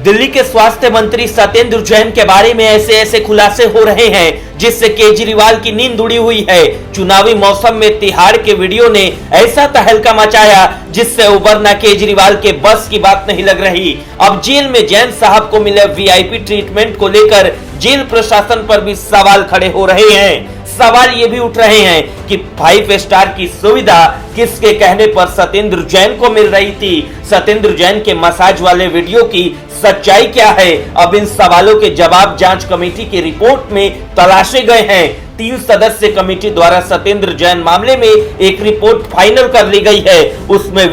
दिल्ली के स्वास्थ्य मंत्री सत्येंद्र जैन के बारे में ऐसे खुलासे हो रहे हैं जिससे केजरीवाल की नींद उड़ी हुई है। चुनावी मौसम में तिहाड़ के वीडियो ने ऐसा तहलका मचाया जिससे उबरना केजरीवाल के बस की बात नहीं लग रही। अब जेल में जैन साहब को मिले वीआईपी ट्रीटमेंट को लेकर जेल प्रशासन पर भी सवाल खड़े हो रहे हैं। सवाल ये भी उठ रहे हैं कि 5 स्टार की सुविधा किसके कहने पर सत्येंद्र जैन को मिल रही थी। सत्येंद्र जैन के मसाज वाले वीडियो की सच्चाई क्या है? अब इन सवालों के जवाब जांच कमेटी की रिपोर्ट में तलाशे गए हैं। 3 सदस्य कमेटी द्वारा सत्येंद्र जैन मामले में एक रिपोर्ट फाइनल कर ली गई है। उसमें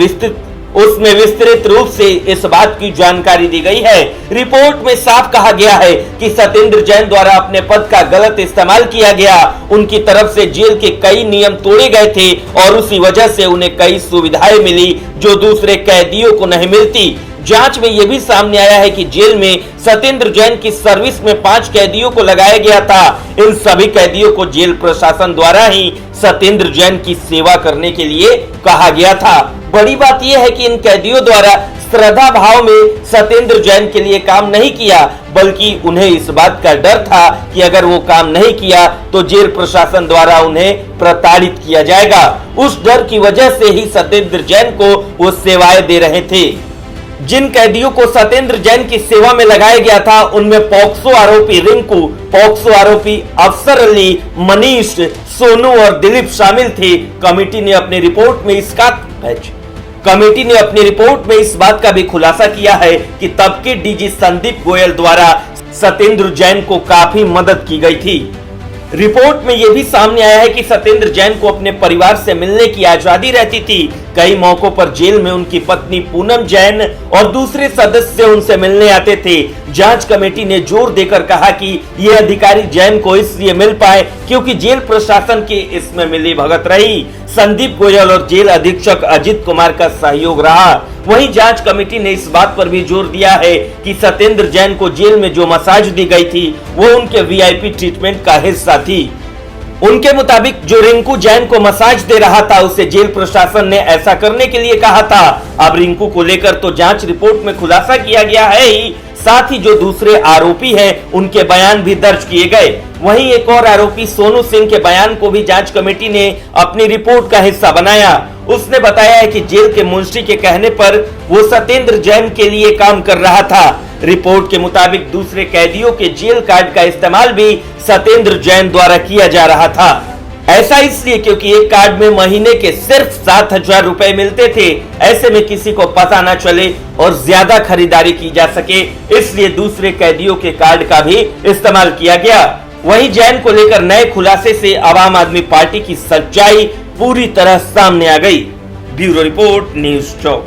विस्तृत रूप से इस बात की जानकारी दी गई है। रिपोर्ट में साफ कहा गया है कि सत्येंद्र जैन द्वारा अपने पद का गलत इस्तेमाल किया गया। उनकी तरफ से जेल के कई नियम तोड़े गए थे और उसी वजह से उन्हें कई सुविधाएं मिली जो दूसरे कैदियों को नहीं मिलती। जांच में यह भी सामने आया है कि जेल में सत्येंद्र जैन की सर्विस में 5 कैदियों को लगाया गया था। इन सभी कैदियों को जेल प्रशासन द्वारा ही सत्येंद्र जैन की सेवा करने के लिए कहा गया था। बड़ी बात यह है कि इन कैदियों द्वारा श्रद्धा भाव में सत्येंद्र जैन के लिए काम नहीं किया, बल्कि उन्हें इस बात का डर था कि अगर वो काम नहीं किया तो जेल प्रशासन द्वारा उन्हें प्रताड़ित किया जाएगा। उस डर की वजह से ही सत्येंद्र जैन को वो सेवाएं दे रहे थे। जिन कैदियों को सत्येंद्र जैन की सेवा में लगाया गया था उनमें पॉक्सो आरोपी रिंकू, पॉक्सो आरोपी अफसर अली, मनीष, सोनू और दिलीप शामिल थे। कमेटी ने अपनी रिपोर्ट में इस बात का भी खुलासा किया है कि तब के डीजी संदीप गोयल द्वारा सत्येंद्र जैन को काफी मदद की गई थी। रिपोर्ट में यह भी सामने आया है कि सत्येंद्र जैन को अपने परिवार से मिलने की आजादी रहती थी। कई मौकों पर जेल में उनकी पत्नी पूनम जैन और दूसरे सदस्य उनसे मिलने आते थे। जांच कमेटी ने जोर देकर कहा कि ये अधिकारी जैन को इसलिए मिल पाए क्योंकि जेल प्रशासन की इसमें मिली भगत रही। संदीप गोयल और जेल अधीक्षक अजित कुमार का सहयोग रहा। वहीं जांच कमेटी ने इस बात पर भी जोर दिया है कि सत्येंद्र जैन को जेल में जो मसाज दी गई थी वो उनके वीआईपी ट्रीटमेंट का हिस्सा थी। उनके मुताबिक जो रिंकू जैन को मसाज दे रहा था उसे जेल प्रशासन ने ऐसा करने के लिए कहा था। अब रिंकू को लेकर तो जांच रिपोर्ट में खुलासा किया गया है ही, साथ ही जो दूसरे आरोपी हैं उनके बयान भी दर्ज किए गए। वहीं एक और आरोपी सोनू सिंह के बयान को भी जांच कमेटी ने अपनी रिपोर्ट का हिस्सा बनाया। उसने बताया है कि जेल के मुंशी के कहने पर वो सत्येंद्र जैन के लिए काम कर रहा था। रिपोर्ट के मुताबिक दूसरे कैदियों के जेल कार्ड का इस्तेमाल भी सत्येंद्र जैन द्वारा किया जा रहा था। ऐसा इसलिए क्योंकि एक कार्ड में महीने के सिर्फ 7,000 रुपए मिलते थे। ऐसे में किसी को पता न चले और ज्यादा खरीदारी की जा सके, इसलिए दूसरे कैदियों के कार्ड का भी इस्तेमाल किया गया। वहीं जैन को लेकर नए खुलासे से आम आदमी पार्टी की सच्चाई पूरी तरह सामने आ गई। ब्यूरो रिपोर्ट, न्यूज़ चौक।